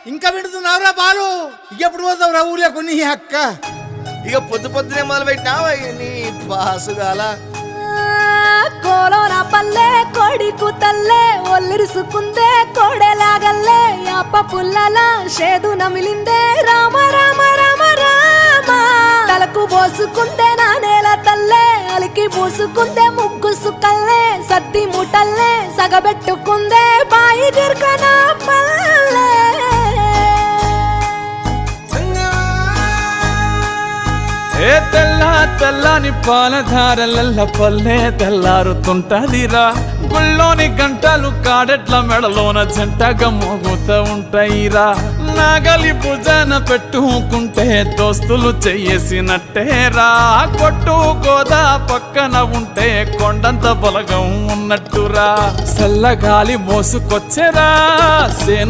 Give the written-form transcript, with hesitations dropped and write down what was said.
ఇంకా వింటున్నావురా బాలు? ఎప్పుడు పోతావు రా ఊళ్ళో కొన్ని అక్క? ఇక పొద్దునే మొదలు పెట్టినావా నీ బాసుగాల? కోలోన పల్లె కోడి కూతల్లే ఒల్లిరుసుకుందే కోడెలాగల్లే యాప పుల్లల షేదు నమిలిందే రామ రామ రామ రామ తలకు పోసుకుందే నా నేల తల్లే అలికి పూసుకుందే ముగ్గు సుక్కల్లే సత్తి ముటల్లే సగబెట్టుకుందే బాయి గిర్కన పల్లె ఏ తెల్లని పాలధారలల్ల పల్లె తెల్లారుతుంటదిరా గుళ్ళోని గంటలు కాడెట్ల మెడలోన జంటగా మోగుతూ ఉంటాయిరా నాగలి భుజాన పెట్టుకుంటే దోస్తులు చెయ్యేసినట్టేరా కొట్టు గోదా పక్కన ఉంటే కొండంత బలగం ఉన్నట్టురా చల్లగాలి మోసుకొచ్చెరా సేను